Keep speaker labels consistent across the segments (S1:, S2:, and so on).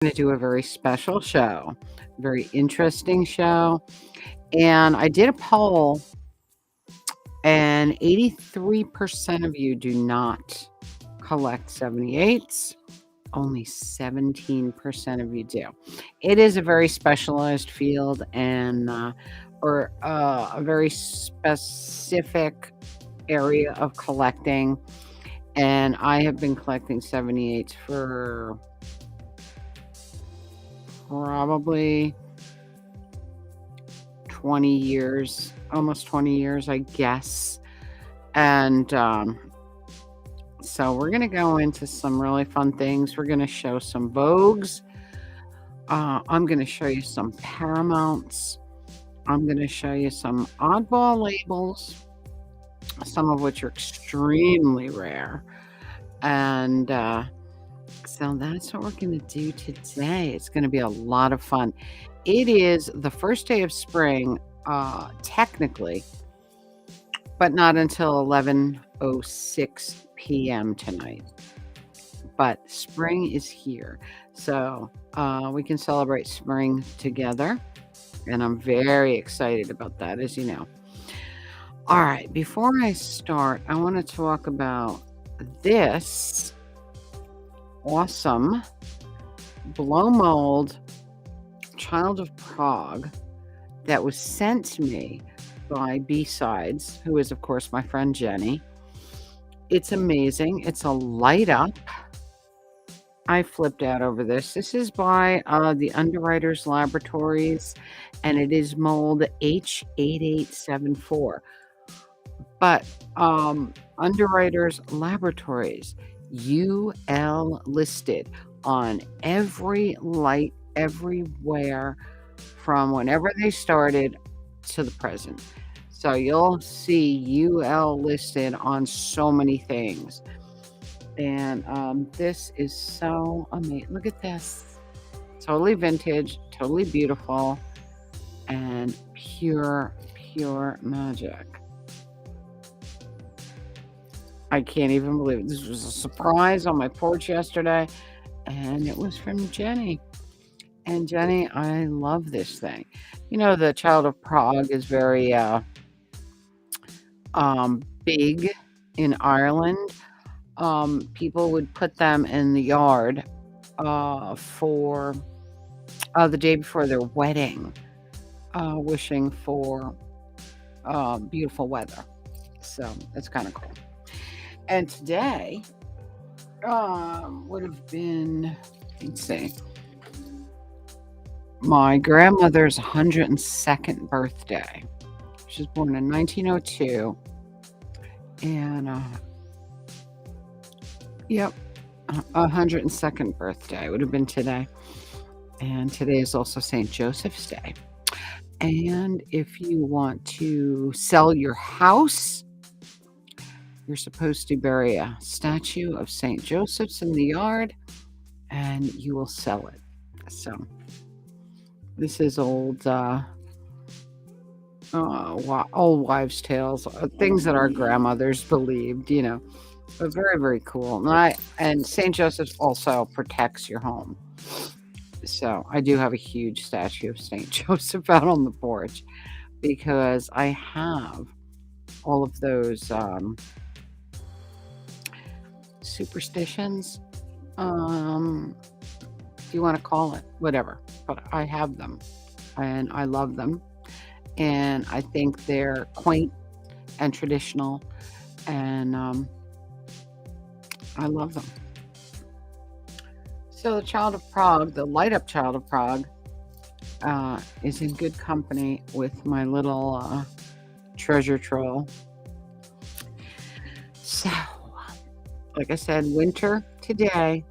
S1: Going to do a very special show, very interesting show. And I did a poll, and 83% of you do not collect 78s. Only 17% of you do. It is a very specialized field and or a very specific area of collecting. And I have been collecting 78s for probably 20 years, almost 20 years, I guess. And so we're going to go into some really fun things. We're going to show some Vogues. I'm going to show you some Paramounts. I'm going to show you some oddball labels, some of which are extremely rare. And so that's what we're going to do today. It's going to be a lot of fun. It is the first day of spring, technically, but not until 11:06 p.m. tonight. But spring is here. So we can celebrate spring together. And I'm very excited about that, as you know. All right, before I start, I want to talk about this awesome blow mold Child of Prague that was sent to me by B-Sides, who is, of course, my friend Jenny. It's amazing. It's a light up. I flipped out over this. This is by the Underwriters Laboratories, and it is mold H8874. But Underwriters Laboratories, UL listed on every light, everywhere, from whenever they started to the present. So you'll see UL listed on so many things. And this is so amazing. Look at this. Totally vintage, totally beautiful, and pure magic. I can't even believe it. This was a surprise on my porch yesterday, and it was from Jenny. And Jenny, I love this thing. You know, the Child of Prague is very big in Ireland. People would put them in the yard for the day before their wedding, wishing for beautiful weather. So it's kind of cool. And today would have been, let's see, my grandmother's 102nd birthday. She was born in 1902. And, yep, 102nd birthday would have been today. And today is also St. Joseph's Day. And if you want to sell your house, you're supposed to bury a statue of St. Joseph's in the yard, and you will sell it. So this is old wives' tales, things that our grandmothers believed, you know. But very, very cool. And St. Joseph's also protects your home. So I do have a huge statue of St. Joseph out on the porch because I have all of those superstitions, if you want to call it, whatever. But I have them, and I love them. And I think they're quaint and traditional, and I love them. So the Child of Prague, the light up Child of Prague, is in good company with my little treasure troll. So, like I said, winter today.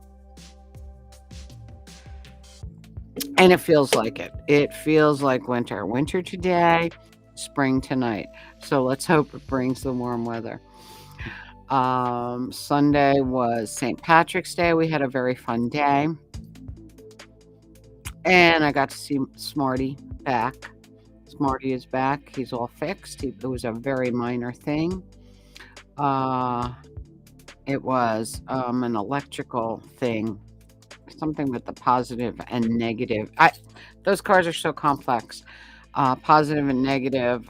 S1: And it feels like it. It feels like winter. Winter today, spring tonight. So let's hope it brings the warm weather. Sunday was St. Patrick's Day. We had a very fun day. And I got to see Smarty back. Smarty is back. He's all fixed. It was a very minor thing. It was an electrical thing. something with the positive and negative. Those cards are so complex. Positive and negative.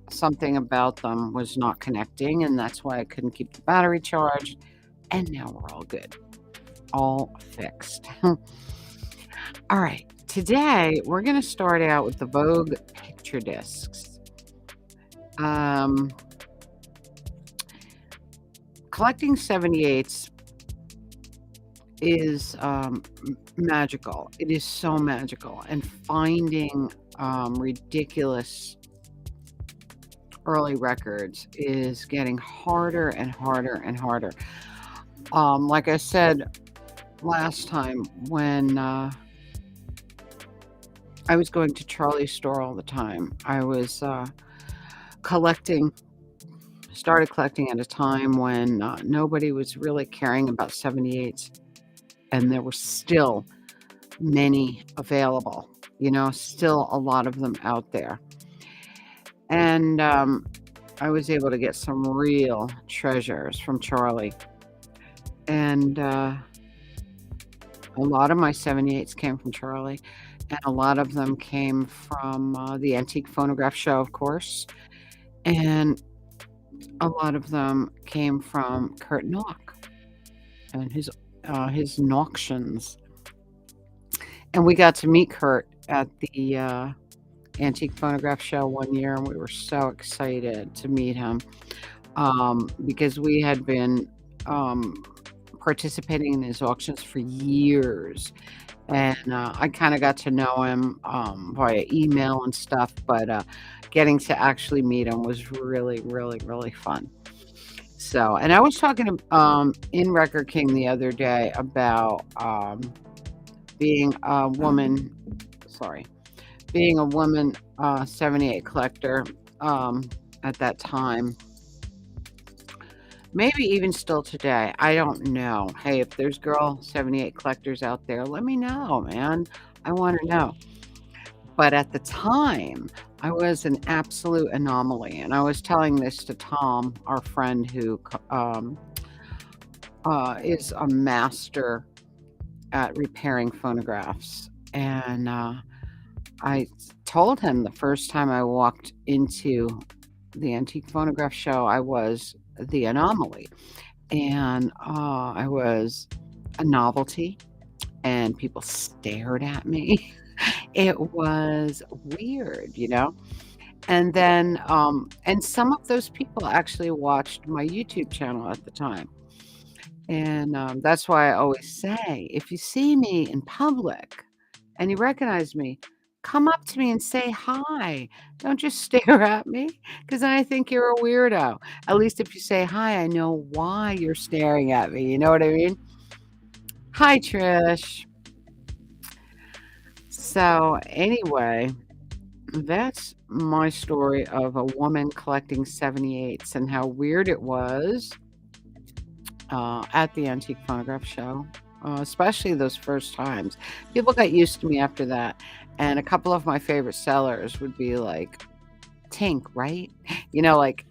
S1: Something about them was not connecting, and that's why I couldn't keep the battery charged. And now we're all good, all fixed. All right, today we're going to start out with the Vogue picture discs. Collecting 78's is magical. It is so magical, and finding ridiculous early records is getting harder and harder and harder. Like I said last time, when I was going to Charlie's store all the time, I was started collecting at a time when nobody was really caring about 78's, and there were still many available, still a lot of them out there. And I was able to get some real treasures from Charlie. And a lot of my 78's came from Charlie, and a lot of them came from the Antique Phonograph Show, of course. And a lot of them came from Kurt Knock and his auctions. And we got to meet Kurt at the Antique Phonograph Show one year, and we were so excited to meet him because we had been participating in his auctions for years. And I kind of got to know him via email and stuff, but getting to actually meet him was really, really, really fun. So, and I was talking in Record King the other day about being a woman 78 collector at that time. Maybe even still today. I don't know. Hey, if there's girl 78 collectors out there, let me know, man. I want to know. But at the time, I was an absolute anomaly. And I was telling this to Tom, our friend who is a master at repairing phonographs. And I told him the first time I walked into the Antique Phonograph Show, I was the anomaly, and I was a novelty, and people stared at me. It was weird, and then and some of those people actually watched my YouTube channel at the time, and that's why I always say, if you see me in public and you recognize me, come up to me and say hi. Don't just stare at me, because I think you're a weirdo. At least if you say hi, I know why you're staring at me. You know what I mean? Hi, Trish. So anyway, that's my story of a woman collecting 78's and how weird it was at the Antique Phonograph Show. Especially those first times. People got used to me after that. And a couple of my favorite sellers would be like, Tink, right? Like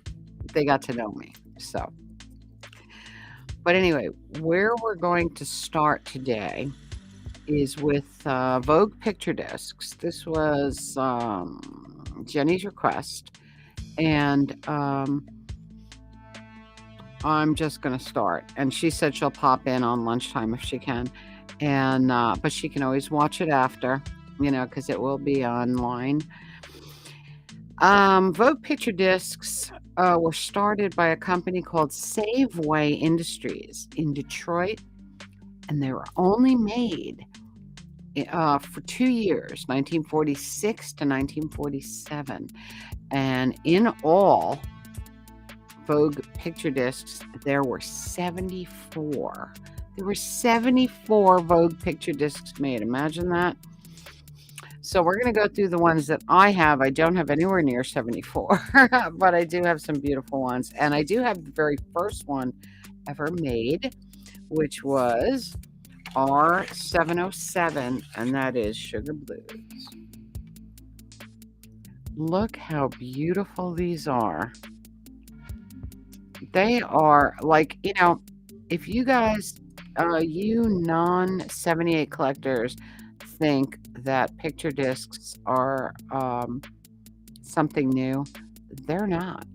S1: they got to know me. So, but anyway, where we're going to start today is with Vogue picture discs. This was Jenny's request. And I'm just going to start. And she said she'll pop in on lunchtime if she can. And but she can always watch it after, because it will be online. Vogue picture discs were started by a company called Safeway Industries in Detroit, and they were only made for 2 years, 1946 to 1947. And in all, Vogue picture discs, there were 74. There were 74 Vogue picture discs made. Imagine that. So we're going to go through the ones that I have. I don't have anywhere near 74, but I do have some beautiful ones. And I do have the very first one ever made, which was R707, and that is Sugar Blues. Look how beautiful these are. They are like, if you guys you non-78 collectors think that picture discs are something new. They're not.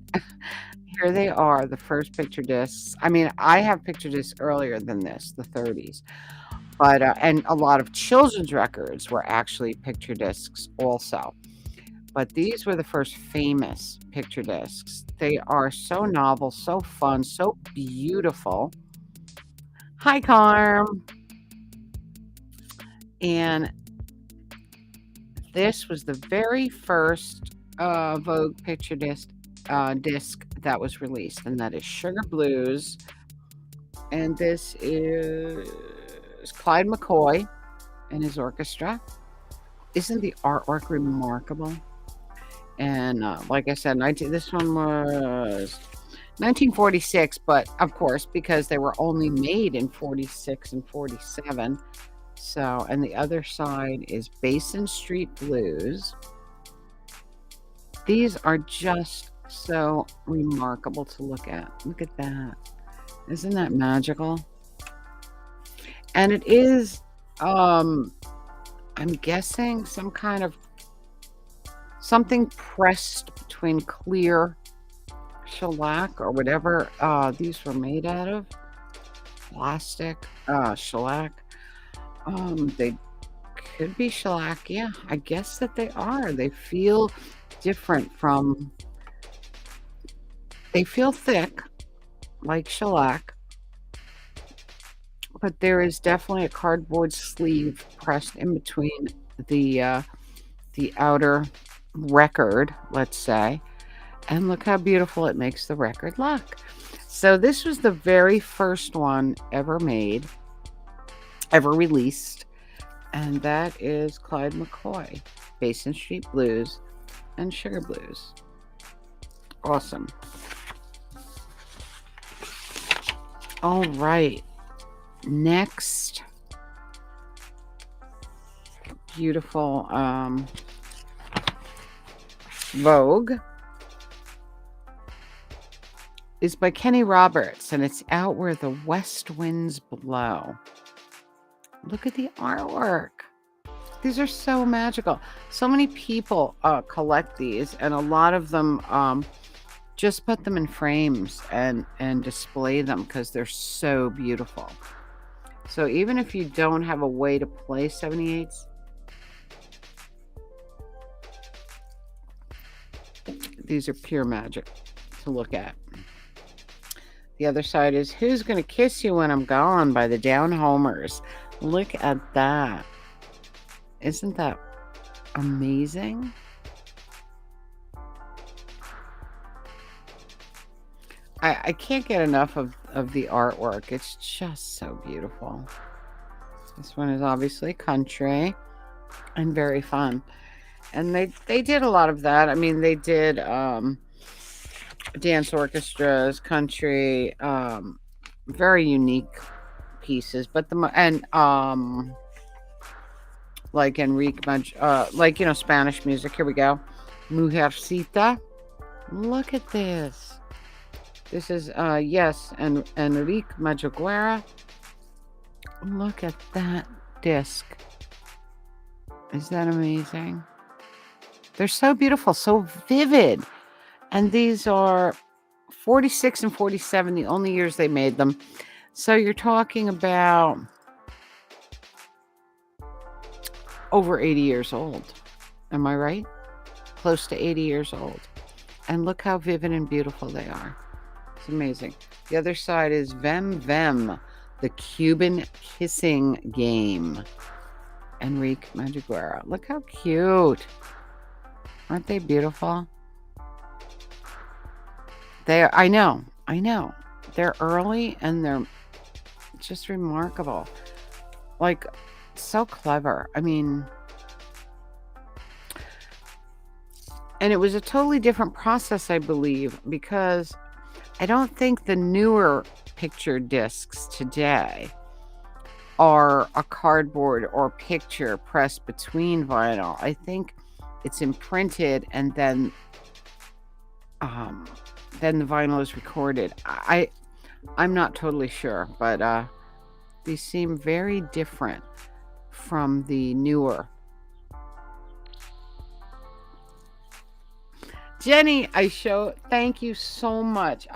S1: Here they are, the first picture discs. I mean, I have picture discs earlier than this, the 30s. But and a lot of children's records were actually picture discs also. But these were the first famous picture discs. They are so novel, so fun, so beautiful. Hi, Carm. And this was the very first Vogue picture disc that was released, and that is Sugar Blues. And this is Clyde McCoy and his orchestra. Isn't the artwork remarkable? And like I said, this one was 1946, but of course, because they were only made in 46 and 47. So, and the other side is Basin Street Blues. These are just so remarkable to look at. Look at that. Isn't that magical? And it is, I'm guessing some kind of something pressed between clear shellac or whatever these were made out of. Plastic, shellac. They could be shellac. Yeah, I guess that they are. They feel different from, they feel thick like shellac, but there is definitely a cardboard sleeve pressed in between the outer record, let's say. And look how beautiful it makes the record look. So this was the very first one ever made, ever released. And that is Clyde McCoy, Basin Street Blues and Sugar Blues. Awesome. All right. Next beautiful Vogue is by Kenny Roberts, and it's Out Where the West Winds Blow. Look at the artwork. These are so magical. So many people collect these, and a lot of them just put them in frames and display them because they're so beautiful. So even if you don't have a way to play 78's, these are pure magic to look at. The other side is Who's Gonna Kiss You When I'm Gone by the Down Homers. Look at that. Isn't that amazing? I can't get enough of the artwork. It's just so beautiful. This one is obviously country and very fun. And they did a lot of that. I mean, they did dance orchestras, country, very unique pieces. But like Enrique, like, you know, Spanish music. Here we go. Mujercita. Look at this. This is, yes, and Enrique Madriguera. Look at that disc. Is that amazing? They're so beautiful, so vivid. And these are 46 and 47, the only years they made them. So you're talking about over 80 years old. Am I right? Close to 80 years old. And look how vivid and beautiful they are. It's amazing. The other side is Vem Vem, the Cuban kissing game. Enrique Madriguera. Look how cute. Aren't they beautiful? I know. They're early and they're just remarkable. Like, so clever. I mean, and it was a totally different process, I believe, because I don't think the newer picture discs today are a cardboard or picture pressed between vinyl. I think it's imprinted and then the vinyl is recorded. I'm not totally sure, but These seem very different from the newer. Jenny, thank you so much.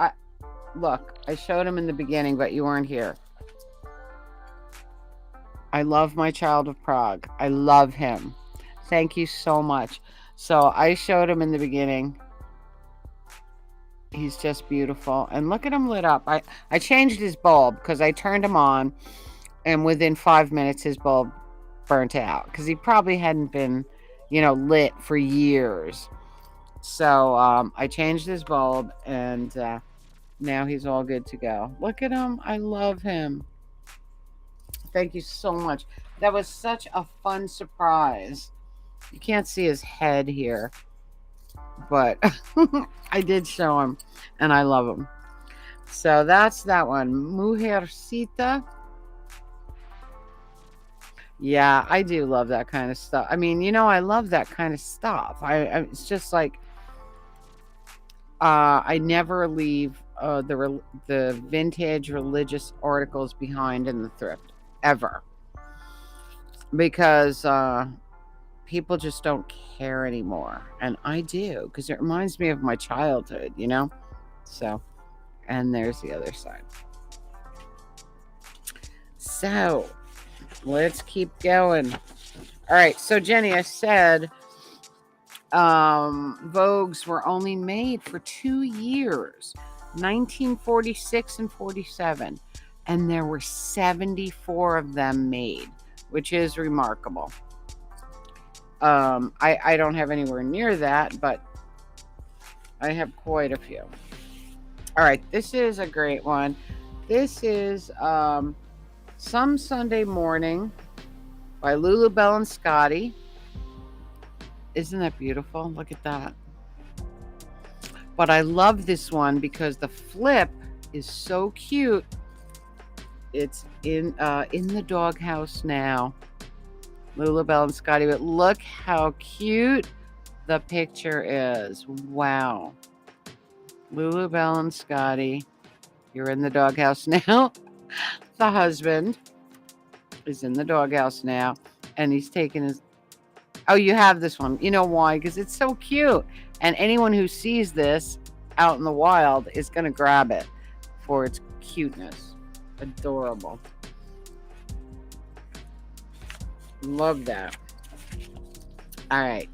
S1: Look, I showed him in the beginning, but you weren't here. I love my child of Prague. I love him. Thank you so much. So I showed him in the beginning. He's just beautiful. And look at him lit up. I changed his bulb because I turned him on, and within 5 minutes his bulb burnt out because he probably hadn't been, lit for years. So I changed his bulb, and now he's all good to go. Look at him. I love him. Thank you so much. That was such a fun surprise. You can't see his head here, but I did show him, and I love him. So that's that one. Mujercita. Yeah, I do love that kind of stuff. I mean, I love that kind of stuff. It's just like I never leave the vintage religious articles behind in the thrift ever, because people just don't care anymore, and I do, because it reminds me of my childhood, So, and there's the other side. So let's keep going. All right, so Jenny, I said Vogues were only made for 2 years, 1946 and 47, and there were 74 of them made, which is remarkable. I don't have anywhere near that, but I have quite a few. All right, this is a great one. This is Some Sunday Morning by Lulubelle and Scotty. Isn't that beautiful? Look at that. But I love this one because the flip is so cute. It's in the doghouse now. Lulubelle and Scotty, but look how cute the picture is. Wow. Lulubelle and Scotty, you're in the doghouse now. The husband is in the doghouse now, and he's taking his... Oh, you have this one. You know why? Because it's so cute. And anyone who sees this out in the wild is going to grab it for its cuteness. Adorable. Love that. All right.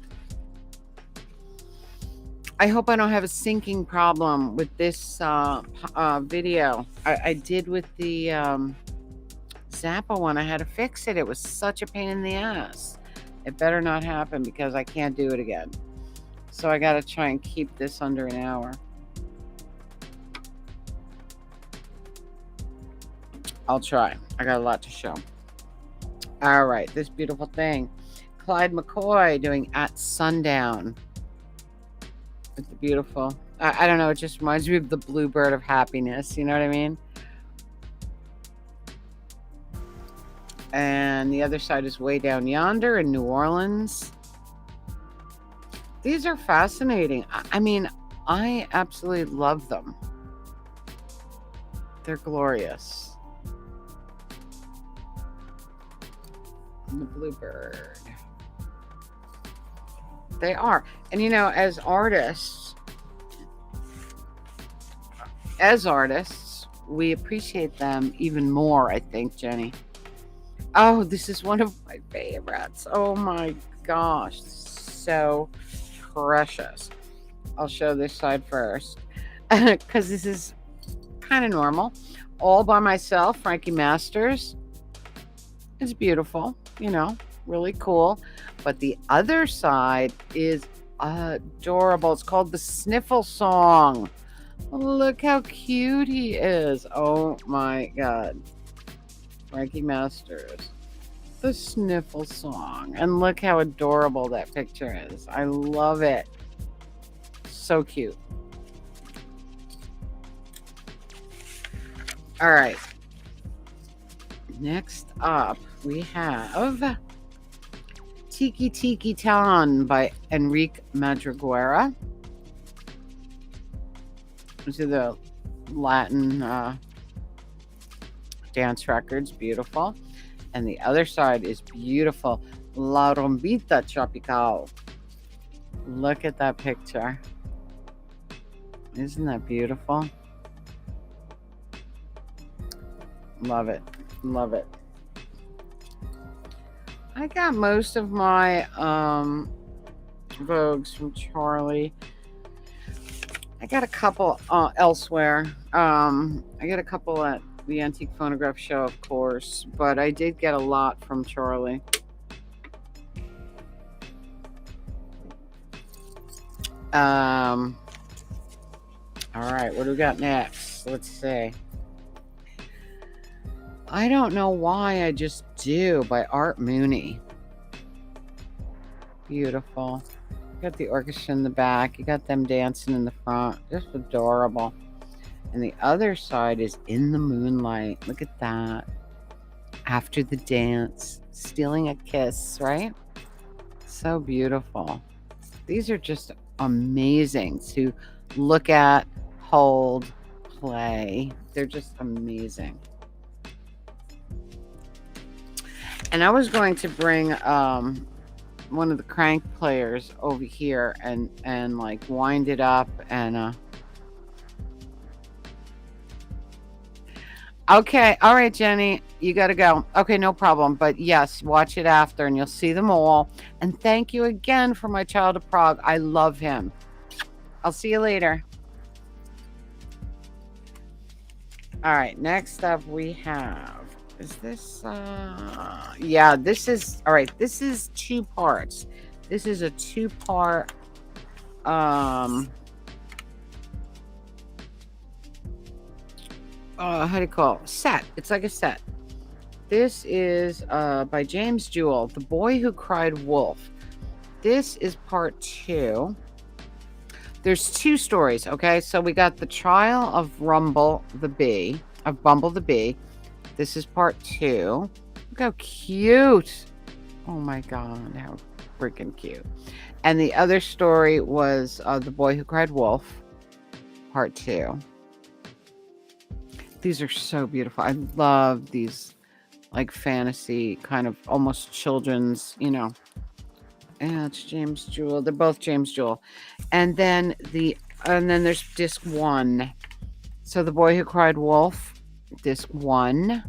S1: I hope I don't have a syncing problem with this video. I did with the Zappa one. I had to fix it. It was such a pain in the ass. It better not happen because I can't do it again. So I got to try and keep this under an hour. I'll try. I got a lot to show. All right, this beautiful thing. Clyde McCoy doing At Sundown. It's beautiful. I don't know, it just reminds me of the Bluebird of Happiness. You know what I mean? And the other side is Way Down Yonder in New Orleans. These are fascinating. I mean, I absolutely love them. They're glorious. The Bluebird. They are. And as artists, we appreciate them even more, I think, Jenny. Oh, this is one of my favorites. Oh my gosh. So precious. I'll show this side first because this is kind of normal. All by myself, Frankie Masters. It's beautiful, really cool. But the other side is adorable. It's called The Sniffle Song. Look how cute he is. Oh my God. Frankie Masters. The Sniffle Song. And look how adorable that picture is. I love it. So cute. All right. Next up, we have Tiki Tiki Tan by Enrique Madriguera. These are the Latin dance records, beautiful. And the other side is beautiful. La Rombita Tropical. Look at that picture. Isn't that beautiful? Love it. Love it. I got most of my Vogues from Charlie. I got a couple elsewhere. I got a couple at the Antique Phonograph Show, of course, but I did get a lot from Charlie. All right, what do we got next? Let's see. I don't know why, I just do, by Art Mooney. Beautiful. You got the orchestra in the back. You got them dancing in the front. Just adorable. And the other side is In the Moonlight. Look at that. After the dance, stealing a kiss, right? So beautiful. These are just amazing to look at, hold, play. They're just amazing. And I was going to bring one of the crank players over here and like wind it up and okay, all right, Jenny, you got to go. Okay, no problem. But yes, watch it after and you'll see them all. And thank you again for my child of Prague. I love him. I'll see you later. All right, next up we have, is this, yeah, this is, all right, this is 2 parts. This is a 2-part, how do you call it? Set. It's like a set. This is by James Jewell, The Boy Who Cried Wolf. This is part 2. There's 2 stories, okay? So we got the trial of Bumble the Bee. This is part 2. Look how cute. Oh my God, how freaking cute. And the other story was The Boy Who Cried Wolf, part 2. These are so beautiful. I love these like fantasy kind of almost children's, you know. Yeah, it's James Jewell. They're both James Jewell. And then there's disc 1. So The Boy Who Cried Wolf, disc 1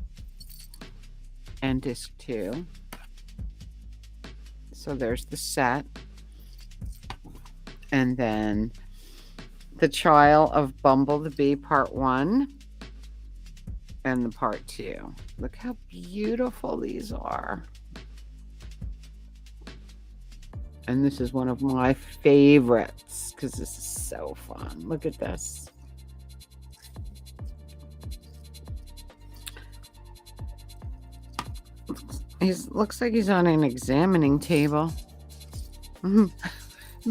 S1: and disc 2. So there's the set. And then The Trial of Bumble the Bee, part 1 and the part 2. Look how beautiful these are. And this is one of my favorites because this is so fun. Look at this. Looks like he's on an examining table.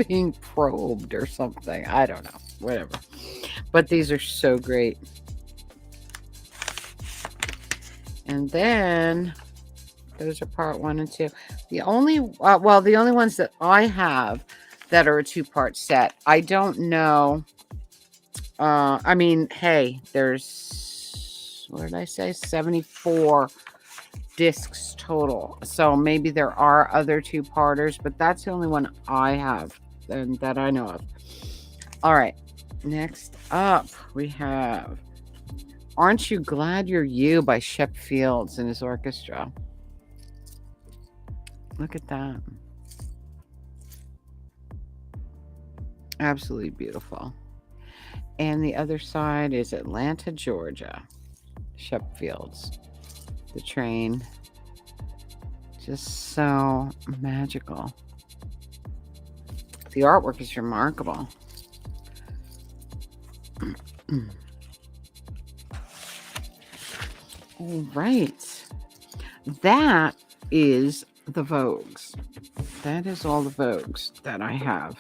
S1: Being probed or something. I don't know. Whatever. But these are so great. And then those are part 1 and 2. The only ones that I have that are a 2-part set. I don't know. I mean, hey, there's, what did I say? 74 discs total. So maybe there are other 2-parters, but that's the only one I have and that I know of. All right. Next up, we have Aren't You Glad You're You by Shep Fields and his orchestra. Look at that. Absolutely beautiful. And the other side is Atlanta, Georgia. Shep Fields. The train. Just so magical. The artwork is remarkable. All right. That is the Vogues. That is all the Vogues that I have.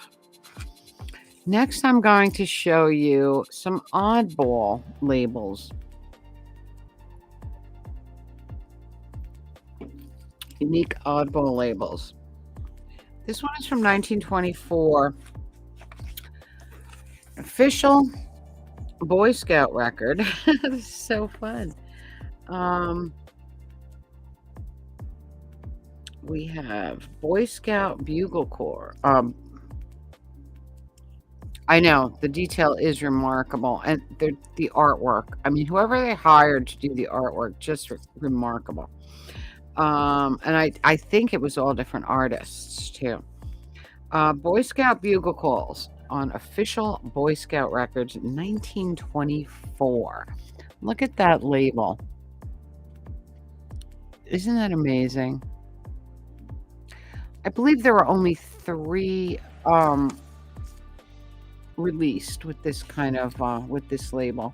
S1: Next, I'm going to show you some oddball labels. Unique oddball labels. This one is from 1924. Official Boy Scout record. This is so fun. Um, we have Boy Scout Bugle Corps. I know the detail is remarkable, and the artwork. I mean, whoever they hired to do the artwork, just remarkable. And I think it was all different artists too. Boy Scout Bugle Calls on official Boy Scout records, 1924. Look at that label. Isn't that amazing? I believe there were only 3 released with this kind of with this label.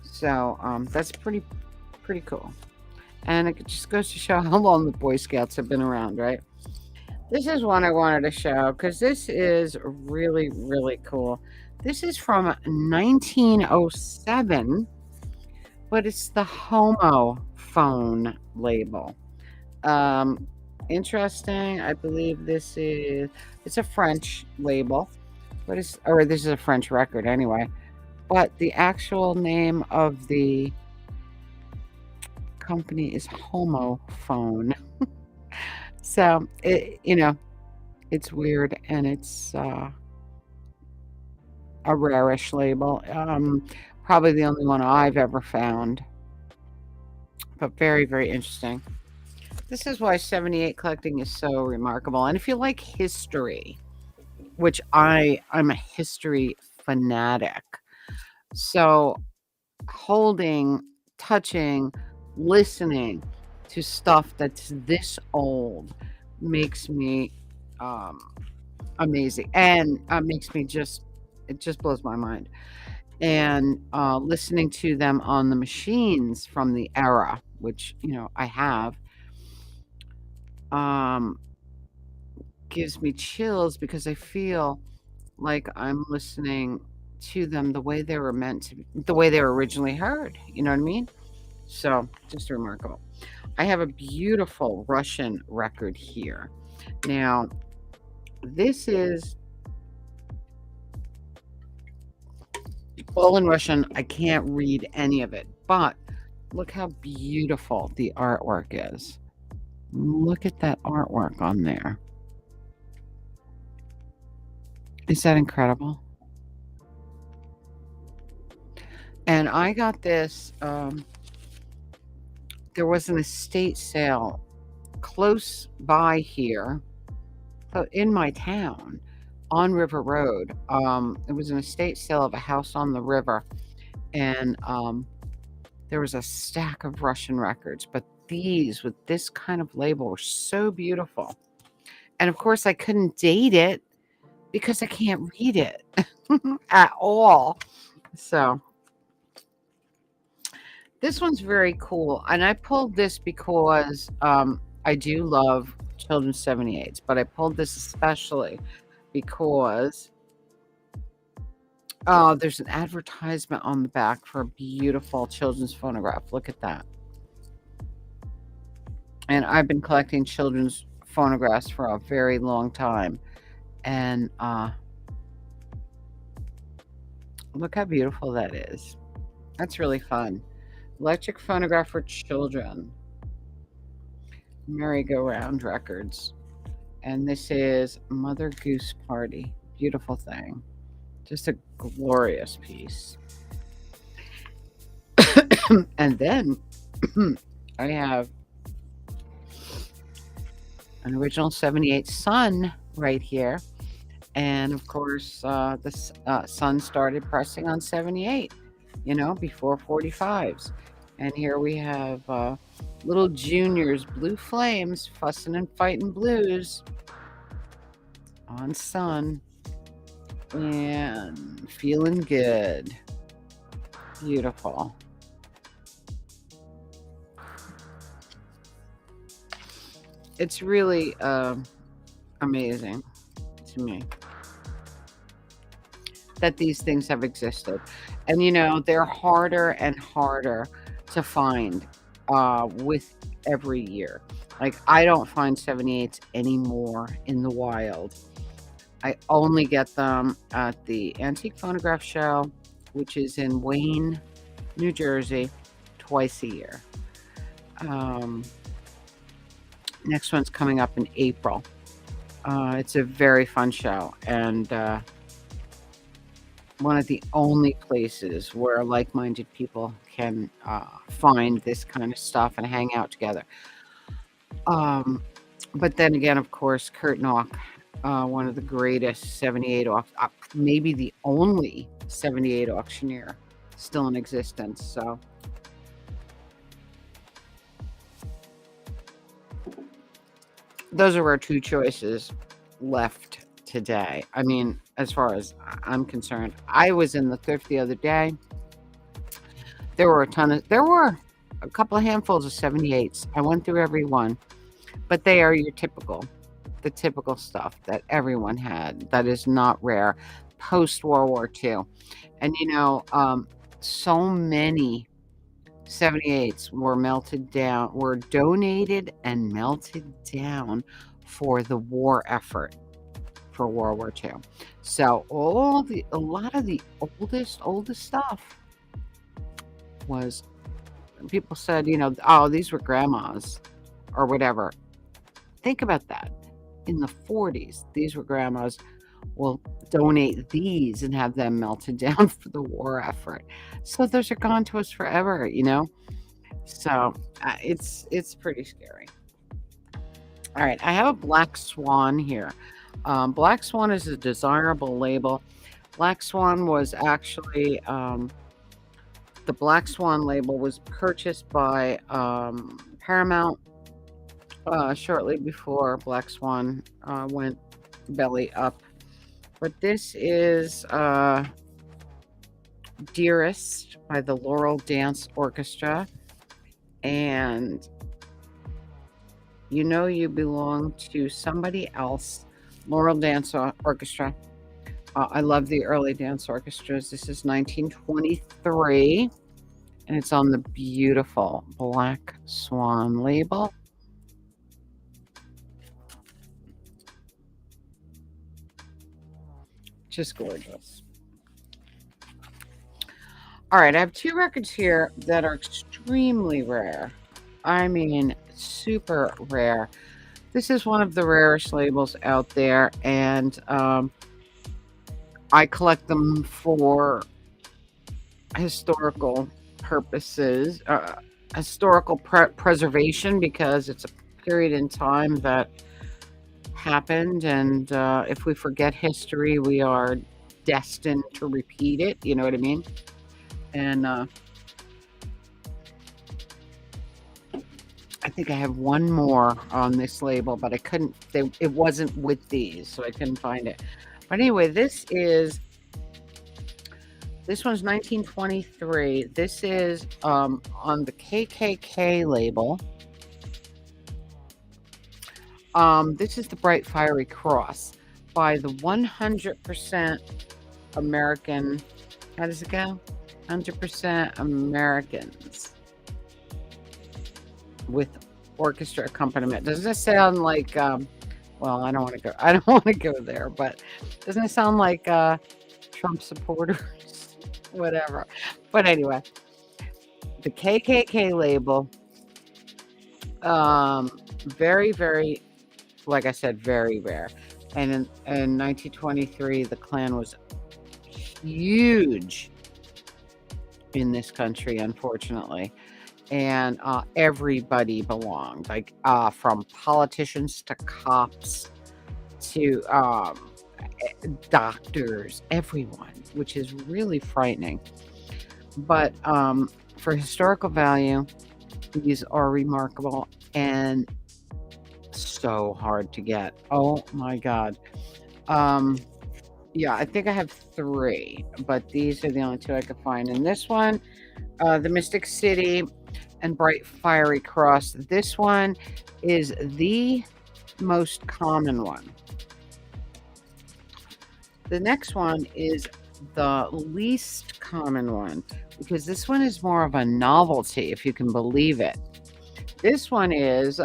S1: So that's pretty cool. And it just goes to show how long the Boy Scouts have been around, right? This is one I wanted to show because this is really, really cool. This is from 1907, but it's the homophone label. Interesting. I believe it's a French label, but this is a French record anyway. But the actual name of the company is Homophone. So it's weird, and it's a rarish label. Probably the only one I've ever found, but very, very interesting. This is why 78 collecting is so remarkable. And if you like history, which I'm a history fanatic, so holding, touching, listening to stuff that's this old makes me amazing, and makes me it just blows my mind. And listening to them on the machines from the era, which I have, gives me chills because I feel like I'm listening to them the way they were meant to be, the way they were originally heard. You know what I mean? So just remarkable. I have a beautiful Russian record here. Now, this is all in Russian. I can't read any of it, but look how beautiful the artwork is. Look at that artwork on there. Is that incredible? And I got this, there was an estate sale close by here, in my town, on River Road. It was an estate sale of a house on the river, and there was a stack of Russian records, but these with this kind of label were so beautiful. And of course, I couldn't date it because I can't read it at all. So this one's very cool, and I pulled this because I do love children's 78s, but I pulled this especially because there's an advertisement on the back for a beautiful children's phonograph. Look at that. And I've been collecting children's phonographs for a very long time, and look how beautiful that is. That's really fun. Electric phonograph for children. Merry-go-round records. And this is Mother Goose Party. Beautiful thing. Just a glorious piece. And then I have an original 78 Sun right here. And of course, the Sun started pressing on 78, before 45s. And here we have little juniors, Blue Flames, fussing and fighting blues on Sun, and feeling good. Beautiful. It's really amazing to me that these things have existed. And they're harder and harder to find with every year. Like, I don't find 78s anymore in the wild. I only get them at the Antique Phonograph Show, which is in Wayne, New Jersey, twice a year. Um, Next one's coming up in April. It's a very fun show, and one of the only places where like-minded people can find this kind of stuff and hang out together. Um, but then again, of course, Kurt Knock, one of the greatest 78 maybe the only 78 auctioneer still in existence. So those are our two choices left today. I mean, as far as I'm concerned, I was in the thrift the other day. There were a couple of handfuls of 78s. I went through every one, but they are the typical stuff that everyone had that is not rare post World War II. And so many 78s were donated and melted down for the war effort for World War II. So a lot of the oldest stuff was, people said, oh, these were grandma's or whatever. Think about that. In the 40s, these were grandma's. Will donate these and have them melted down for the war effort. So those are gone to us forever, So it's pretty scary. All right, I have a Black Swan here. Black Swan is a desirable label. Black Swan was actually the Black Swan label was purchased by Paramount shortly before Black Swan went belly up. But this is Dearest by the Laurel Dance Orchestra. And you belong to somebody else. Laurel Dance Orchestra. I love the early dance orchestras. This is 1923. And it's on the beautiful Black Swan label. Just gorgeous. All right, I have two records here that are extremely rare. I mean, super rare. This is one of the rarest labels out there, and I collect them for historical purposes, historical preservation, because it's a period in time that happened, and if we forget history, we are destined to repeat it. You know what I mean? And I think I have one more on this label, but I couldn't. It wasn't with these, so I couldn't find it. But anyway, this one's 1923. This is on the KKK label. This is the Bright Fiery Cross by the 100% American. How does it go? 100% Americans with orchestra accompaniment. Doesn't it sound like? Well, I don't want to go. I don't want to go there, but doesn't it sound like Trump supporters? Whatever. But anyway, the KKK label. Very, very, like I said, very rare. And in 1923, the Klan was huge in this country, unfortunately. And everybody belonged, like from politicians to cops to doctors, everyone, which is really frightening. But for historical value, these are remarkable and so hard to get. Oh my God. Yeah, I think I have three, but these are the only two I could find. And this one, the Mystic City and Bright Fiery Cross. This one is the most common one. The next one is the least common one, because this one is more of a novelty, if you can believe it. This one is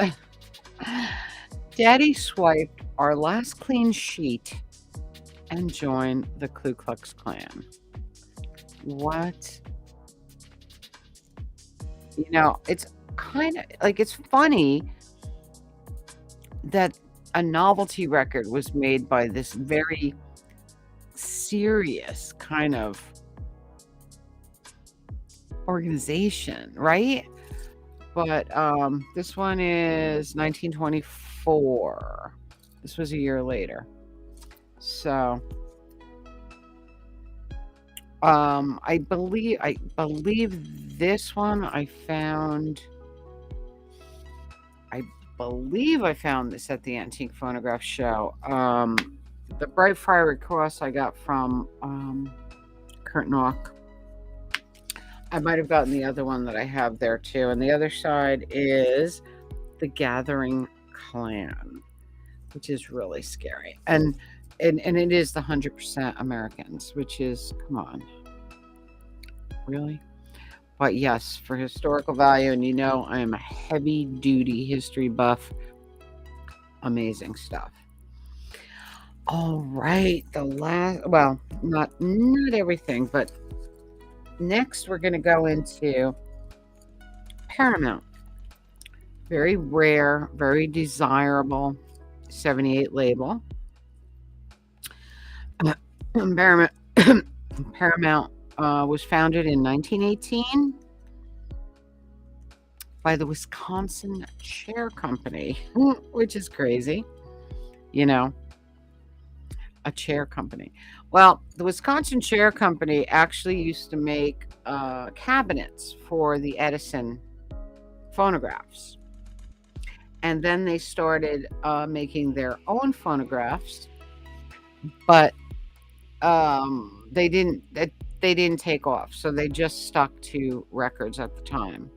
S1: Daddy swiped our last clean sheet and joined the Ku Klux Klan. What It's kind of like, it's funny that a novelty record was made by this very serious kind of organization, right? But this one is 1924. This was a year later. So I believe this one I believe I found this at the Antique Phonograph Show. The Bright Fiery Cross I got from Kurt Knock. I might have gotten the other one that I have there too. And the other side is the Gathering Clan, which is really scary. And it is the 100% Americans, which is, come on, really? But yes, for historical value, and I am a heavy-duty history buff. Amazing stuff. All right, well, not everything, but next we're going to go into Paramount. Very rare, very desirable 78 label. Paramount was founded in 1918 by the Wisconsin Chair Company, which is crazy, a chair company. Well, the Wisconsin Chair Company actually used to make cabinets for the Edison phonographs. And then they started making their own phonographs, but they didn't take off. So they just stuck to records at the time.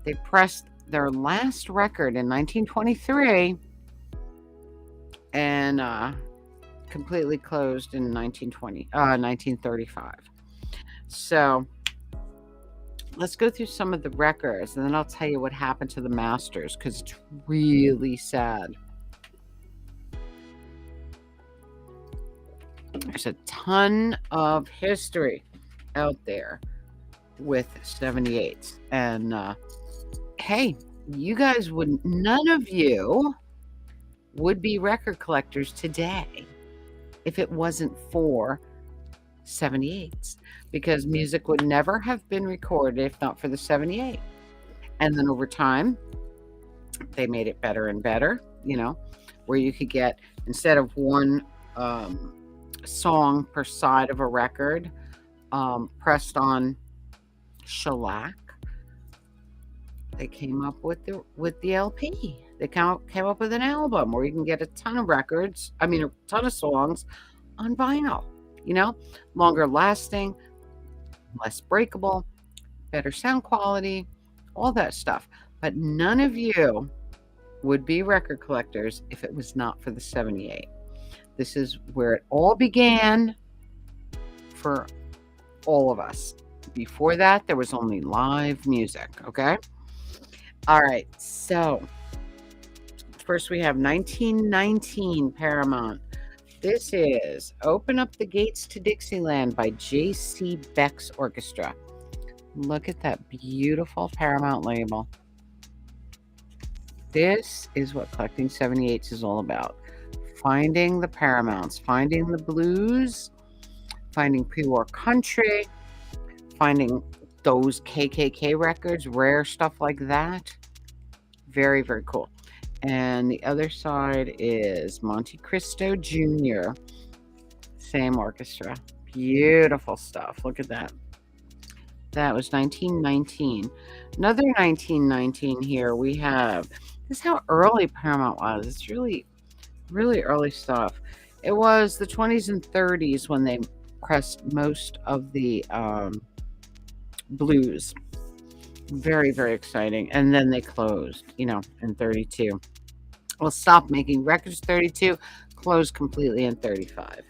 S1: They pressed their last record in 1923 and completely closed in 1935. So let's go through some of the records, and then I'll tell you what happened to the masters, because it's really sad. There's a ton of history out there with 78's. And hey, none of you would be record collectors today if it wasn't for 78's, because music would never have been recorded if not for the 78. And then over time, they made it better and better, where you could get, instead of one song per side of a record pressed on shellac, they came up with the LP. They came up with an album where you can get a ton of songs on vinyl, longer lasting, less breakable, better sound quality, all that stuff. But none of you would be record collectors if it was not for the 78. This is where it all began for all of us. Before that, there was only live music, okay? All right, so first we have 1919 Paramount. This is Open Up the Gates to Dixieland by J.C. Beck's Orchestra. Look at that beautiful Paramount label. This is what collecting 78's is all about. Finding the Paramounts, finding the blues, finding pre-war country, finding those KKK records, rare stuff like that. Very, very cool. And the other side is Monte Cristo Jr. Same orchestra. Beautiful stuff. Look at that. That was 1919. Another 1919 here. We have, this is how early Paramount was. It's really, really early stuff. It was the 20s and 30s when they pressed most of the blues. Very, very exciting. And then they closed, in 32. Well, stopped making records 32, closed completely in 35.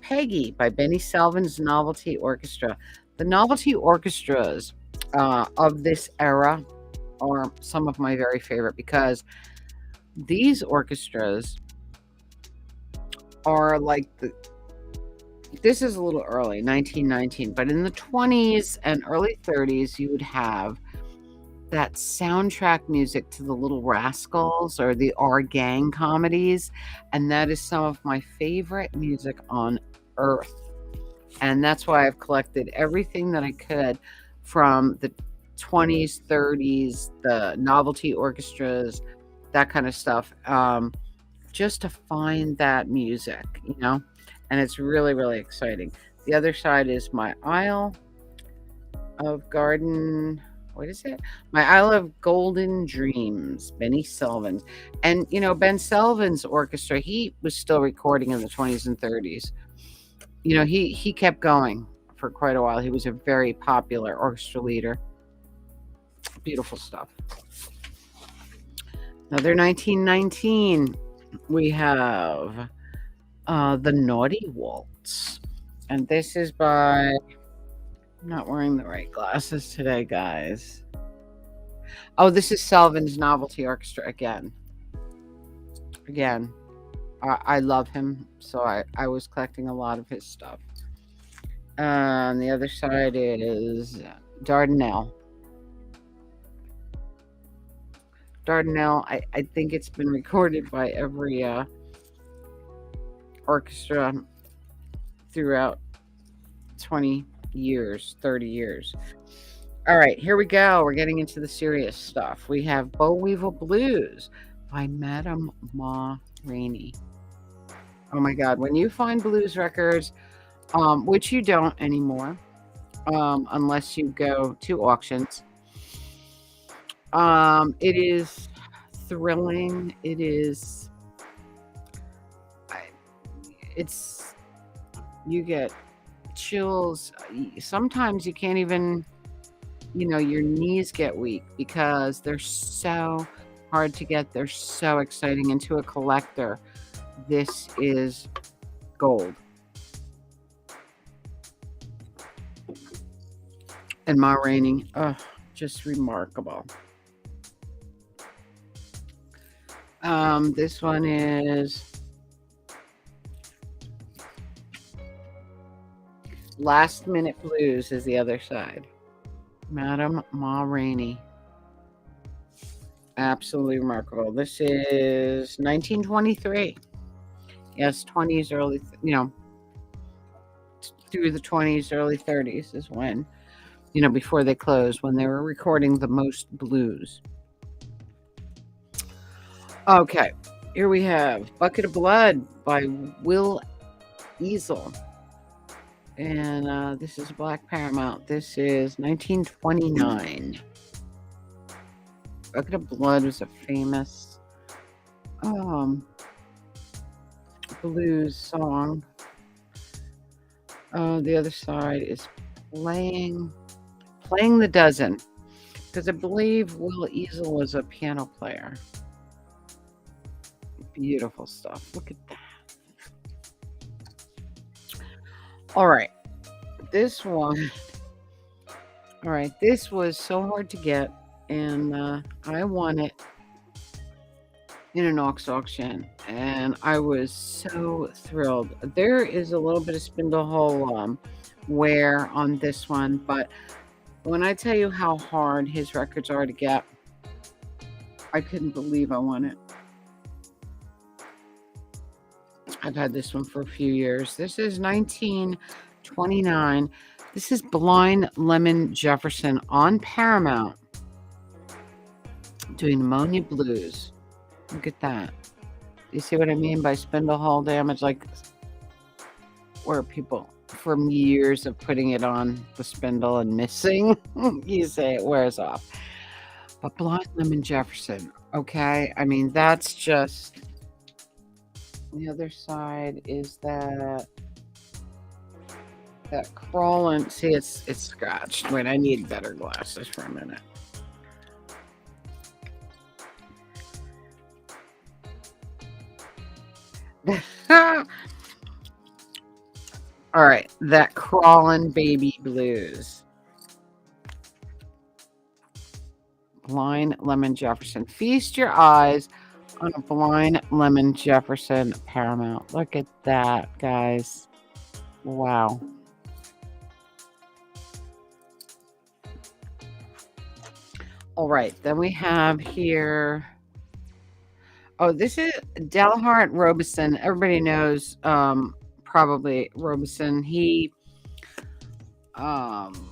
S1: Peggy by Benny Selvin's Novelty Orchestra. The novelty orchestras of this era are some of my very favorite, because these orchestras are like this is a little early, 1919, but in the 20s and early 30s, you would have that soundtrack music to the Little Rascals or the Our Gang comedies, and that is some of my favorite music on earth. And that's why I've collected everything that I could from the 20s, 30s, the novelty orchestras, that kind of stuff, just to find that music, and it's really, really exciting. The other side is my Isle of Garden. What is it? My Isle of Golden Dreams, Benny Sylvan's. And, Ben Sylvan's orchestra, he was still recording in the 20s and 30s. He kept going for quite a while. He was a very popular orchestra leader. Beautiful stuff. Another 1919, we have The Naughty Waltz. And this is by... I'm not wearing the right glasses today, guys. Oh, this is Sylvan's Novelty Orchestra again. I love him, so I was collecting a lot of his stuff. On the other side is Dardanelle. Dardanelle, I think it's been recorded by every orchestra throughout 20 years, 30 years. All right, here we go. We're getting into the serious stuff. We have Boll Weevil Blues by Madame Ma Rainey. Oh my God, when you find blues records, which you don't anymore, unless you go to auctions, it is thrilling. You get chills. Sometimes you can't even, your knees get weak because they're so hard to get. They're so exciting. And to a collector, this is gold. And Ma Rainey, just remarkable. This one is Last Minute Blues is the other side. Madame Ma Rainey. Absolutely remarkable. This is 1923. Yes, 20s, early, through the 20s, early 30s is when, before they closed, when they were recording the most blues. Okay, here we have Bucket of Blood by Will Easel. And this is Black Paramount. This is 1929. Bucket of Blood was a famous blues song. The other side is Playing the Dozen, because I believe Will Easel was a piano player. Beautiful stuff. Look at that. All right, this one. All right, this was so hard to get, and I won it in an auction, and I was so thrilled. There is a little bit of spindle hole wear on this one, but when I tell you how hard his records are to get, I couldn't believe I won it. I've had this one for a few years. This is 1929. This is Blind Lemon Jefferson on Paramount doing Pneumonia Blues. Look at that. You see what I mean by spindle hole damage? Like where people, from years of putting it on the spindle and missing, you say it wears off. But Blind Lemon Jefferson, okay? I mean, that's just... The other side is that crawling. See, it's scratched. Wait, I need better glasses for a minute. All right, that Crawling Baby Blues. Blind Lemon Jefferson. Feast your eyes on a Blind Lemon Jefferson Paramount. Look at that, guys. Wow. All right. Then we have here. Oh, this is Dalhart Robeson. Everybody knows probably Robeson. He um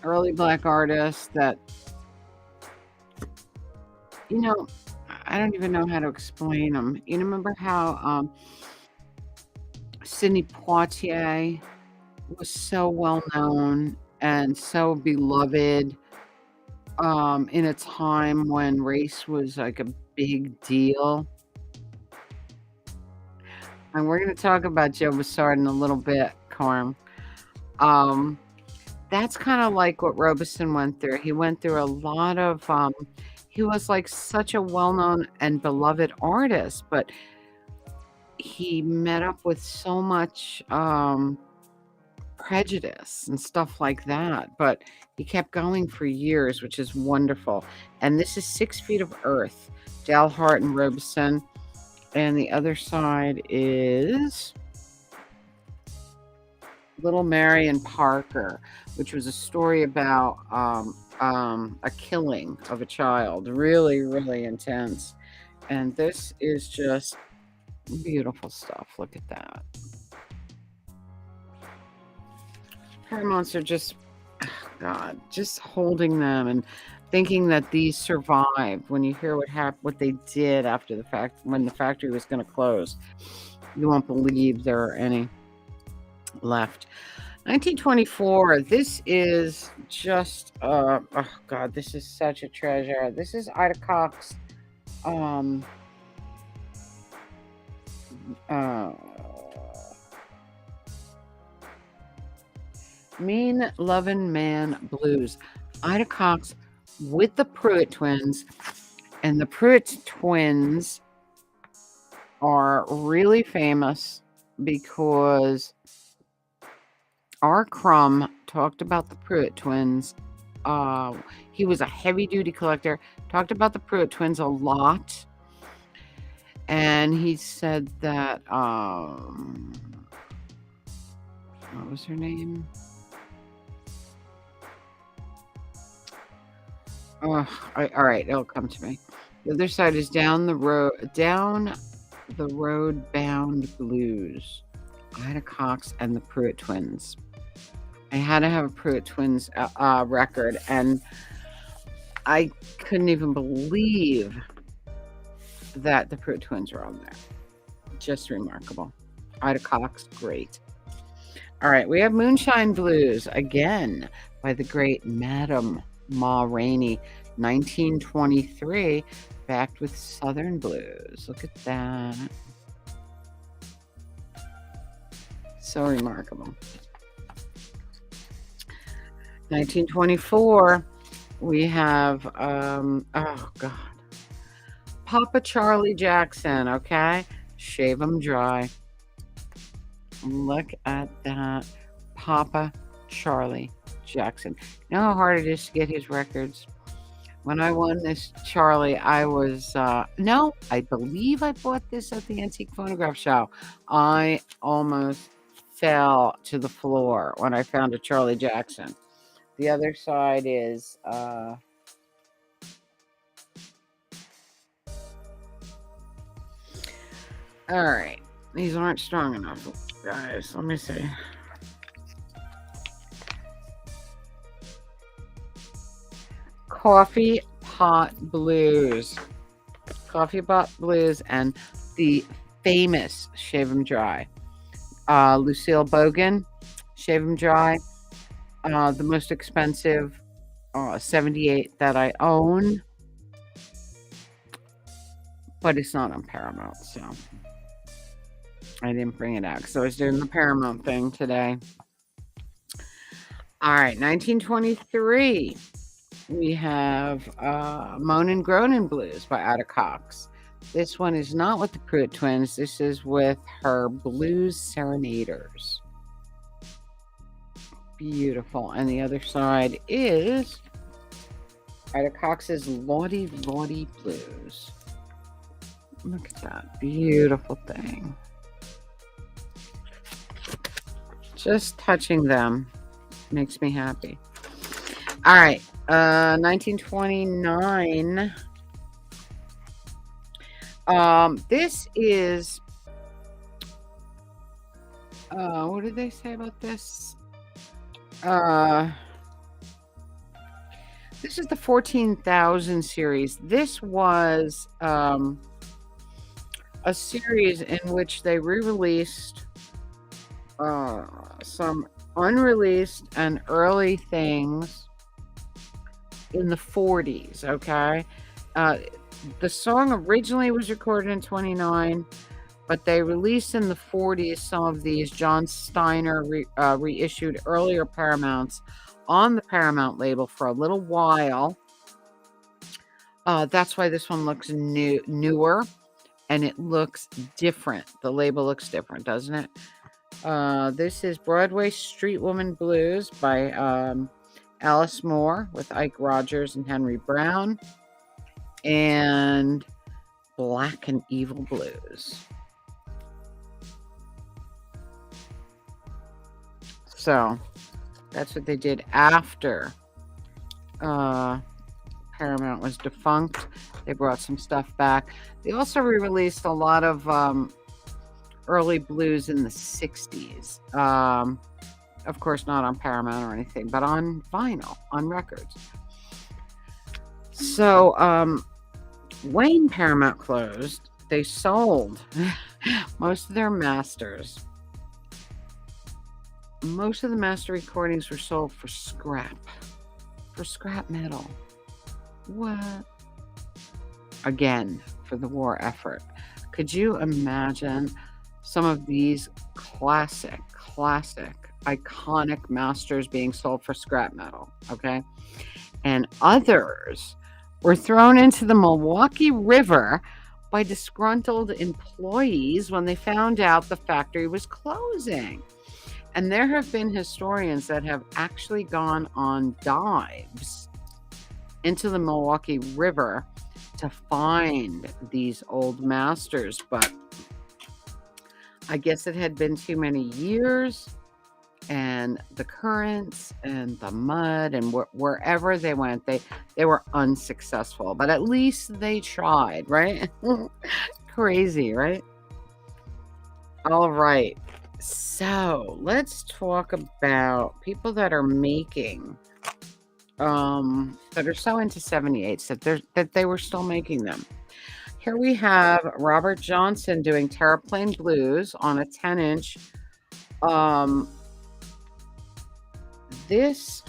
S1: early black artist that, you know, I don't even know how to explain him. You remember how Sidney Poitier was so well known and so beloved in a time when race was like a big deal. And we're going to talk about Joe Bussard in a little bit, Carm. Um, that's kind of like what Robeson went through. He went through a lot of, he was like such a well known and beloved artist, but he met up with so much prejudice and stuff like that. But he kept going for years, which is wonderful. And this is 6 Feet of Earth, Dalhart and Robeson. And the other side is Little Marion Parker, which was a story about a killing of a child. Really, really intense. And this is just beautiful stuff. Look at that. Paramounts are just, oh God, just holding them and thinking that these survived. When you hear what they did after the fact, when the factory was going to close, you won't believe there are any left. 1924. This is just oh God, this is such a treasure. This is Ida Cox. Mean Lovin' Man Blues. Ida Cox with the Pruitt twins. And the Pruitt twins are really famous because R. Crumb talked about the Pruitt twins. He was a heavy-duty collector, talked about the Pruitt twins a lot. And he said that, what was her name? All right, it'll come to me. The other side is Down the Road Bound Blues. Ida Cox and the Pruitt twins. I had to have a Pruitt twins record, and I couldn't even believe that the Pruitt twins were on there. Just remarkable. Ida Cox, great. All right, we have Moonshine Blues again by the great Madame Ma Rainey, 1923, backed with Southern Blues. Look at that. So remarkable. 1924, we have, oh God, Papa Charlie Jackson, okay? Shave 'em dry. Look at that. Papa Charlie Jackson. You know how hard it is to get his records? When I won this Charlie, I was, no, I believe I bought this at the Antique Phonograph Show. I almost fell to the floor when I found a Charlie Jackson. The other side is, all right. These aren't strong enough, guys. Let me see. Coffee Pot Blues. Coffee Pot Blues and the famous Shave 'em Dry. Lucille Bogan, Shave 'em Dry. The most expensive 78 that I own. But it's not on Paramount, so I didn't bring it out because I was doing the Paramount thing today. All right, 1923. We have Moanin' Groanin' Blues by Ida Cox. This one is not with the Pruitt twins. This is with her Blues Serenaders. Beautiful. And the other side is Ida Cox's Lordy Lordy Blues. Look at that beautiful thing. Just touching them makes me happy. All right. 1929. This is, what did they say about this? This is the 14,000 series. This was a series in which they re-released some unreleased and early things in the 40s, okay? The song originally was recorded in 29, but they released in the 40s some of these. John Steiner reissued earlier Paramounts on the Paramount label for a little while. That's why this one looks newer, and it looks different. The label looks different, doesn't it? This is Broadway Street Woman Blues by Alice Moore with Ike Rogers and Henry Brown, and Black and Evil Blues. So that's what they did after Paramount was defunct. They brought some stuff back. They also re-released a lot of early blues in the 60s. Of course, not on Paramount or anything, but on vinyl, on records. So when Paramount closed, they sold most of their masters. Most of the master recordings were sold for scrap metal. What? Again, for the war effort. Could you imagine some of these classic, iconic masters being sold for scrap metal? Okay. And others were thrown into the Milwaukee River by disgruntled employees when they found out the factory was closing. And there have been historians that have actually gone on dives into the Milwaukee River to find these old masters. But I guess it had been too many years, and the currents and the mud and wherever they went, they were unsuccessful. But at least they tried, right? Crazy, right? All right. So let's talk about people that are making, that are so into 78's that they were still making them. Here we have Robert Johnson doing Terraplane Blues on a 10-inch. This,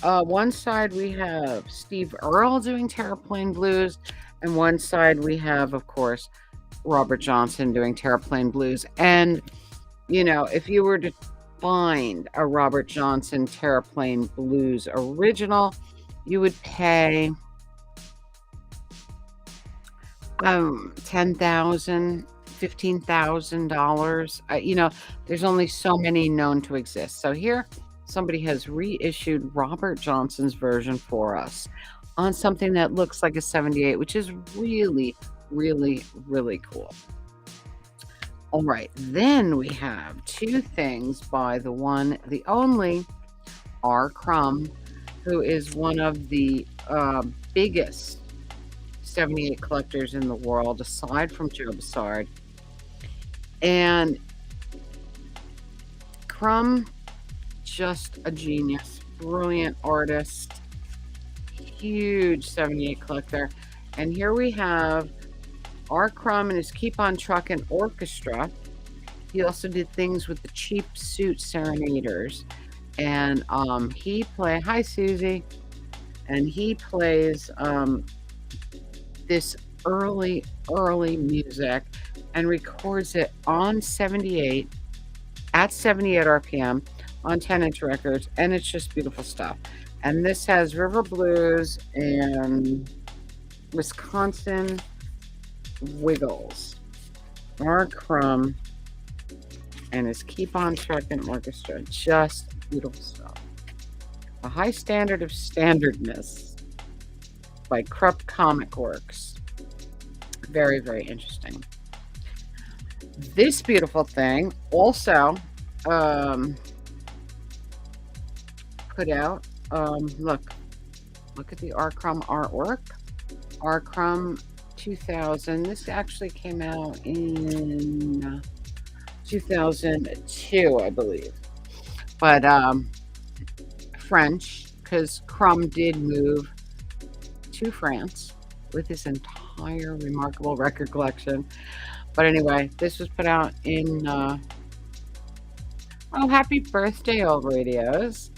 S1: one side we have Steve Earle doing Terraplane Blues, and one side we have, of course, Robert Johnson doing Terraplane Blues. And you know, if you were to find a Robert Johnson Terraplane Blues original, you would pay $10,000, $15,000. You know, there's only so many known to exist. So here, somebody has reissued Robert Johnson's version for us on something that looks like a 78, which is really, really, really cool. All right, then we have two things by the one, the only R. Crumb, who is one of the biggest 78 collectors in the world, aside from Joe Bussard. And Crumb, just a genius, brilliant artist, huge 78 collector. And here we have R. Crumb and his Keep On Truckin' Orchestra. He also did things with the Cheap Suit Serenaders. And he plays, hi Susie, and he plays this early music and records it on 78, at 78 RPM, on 10-inch records, and it's just beautiful stuff. And this has River Blues and Wisconsin Wiggles, R. Crumb, and his Keep On Truckin' Orchestra. Just beautiful stuff. A High Standard of Standardness by Krupp Comic Works. Very, very interesting. This beautiful thing also put out. Look at the R. Crumb artwork. R. Crumb 2000. This actually came out in 2002, I believe. But French, because Crumb did move to France with his entire remarkable record collection. But anyway, this was put out in oh, happy birthday, old radios.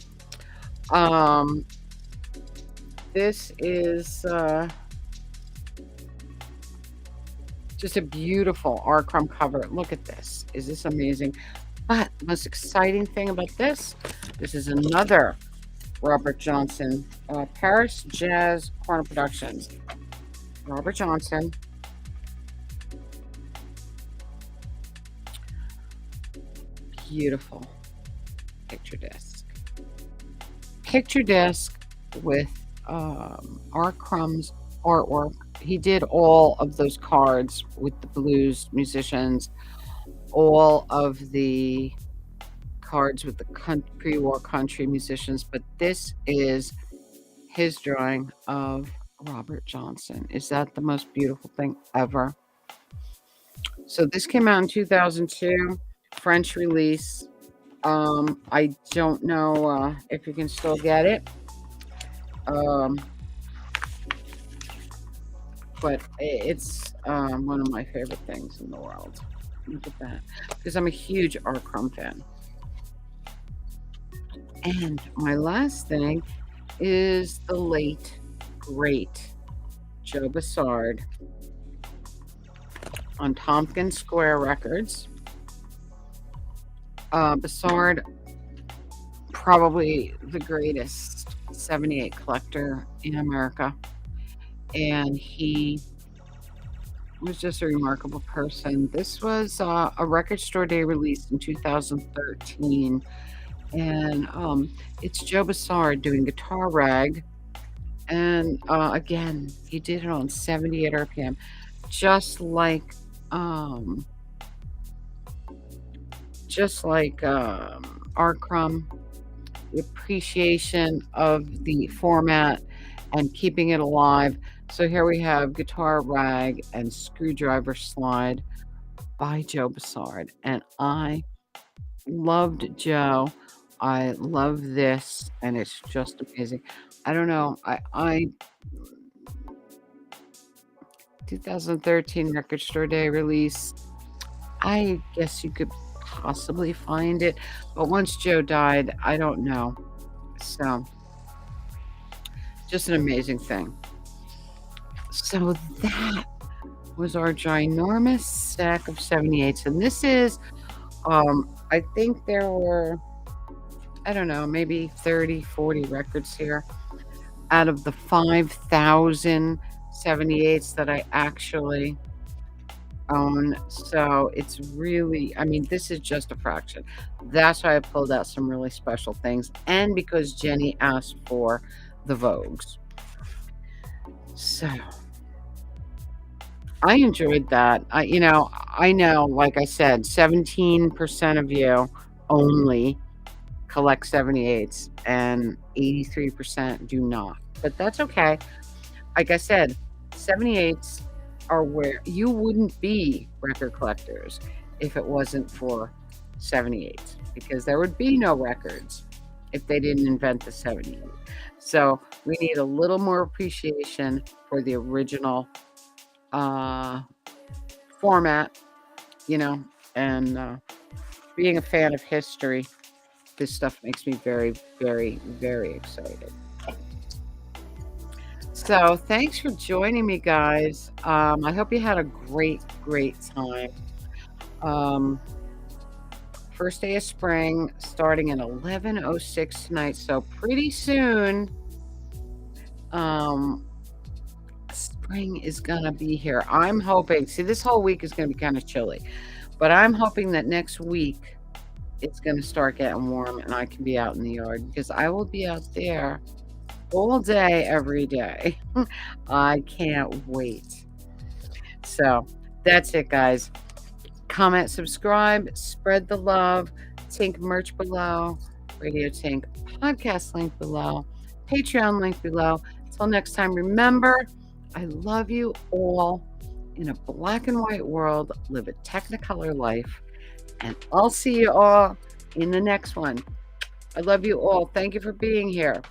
S1: This is just a beautiful R. Crumb cover. Look at this. Is this amazing? But the most exciting thing about this is another Robert Johnson, Paris Jazz Corner Productions. Robert Johnson. Beautiful picture disc. Picture disc with R. Crumb's artwork. He did all of those cards with the blues musicians, all of the cards with the pre-war country musicians, but this is his drawing of Robert Johnson. Is that the most beautiful thing ever? So this came out in 2002, French release. I don't know if you can still get it. But it's one of my favorite things in the world. Look at that. Because I'm a huge R. Crumb fan. And my last thing is the late, great Joe Bassard on Tompkins Square Records. Bassard, probably the greatest 78 collector in America. And he was just a remarkable person. This was a Record Store Day release in 2013. And it's Joe Bassard doing Guitar Rag. And again, he did it on 78 RPM. Just like R. Crumb, the appreciation of the format and keeping it alive. So here we have Guitar Rag and Screwdriver Slide by Joe Bassard. And I loved Joe. I love this, and it's just amazing. I don't know. I 2013 Record Store Day release. I guess you could possibly find it, but once Joe died, I don't know. So just an amazing thing. So that was our ginormous stack of 78s. And this is, I think there were, I don't know, maybe 30, 40 records here out of the 5,000 78s that I actually own. So it's really, I mean, this is just a fraction. That's why I pulled out some really special things. And because Jenny asked for the Vogues. So I enjoyed that. I know, like I said, 17% of you only collect 78s and 83% do not. But that's okay. Like I said, 78s are where you wouldn't be record collectors if it wasn't for 78s, because there would be no records if they didn't invent the 78. So we need a little more appreciation for the original format, and being a fan of history, this stuff makes me very, very, very excited. So thanks for joining me, guys. I hope you had a great, great time. First day of spring, starting at 11:06 tonight. So pretty soon, spring is gonna be here. I'm hoping. See, this whole week is gonna be kind of chilly, but I'm hoping that next week it's gonna start getting warm and I can be out in the yard, because I will be out there all day, every day. I can't wait. So that's it, guys. Comment, subscribe, spread the love, Tink merch below. Radio Tank podcast link below, Patreon link below. Until next time, remember, I love you all. In a black and white world, live a Technicolor life. And I'll see you all in the next one. I love you all. Thank you for being here.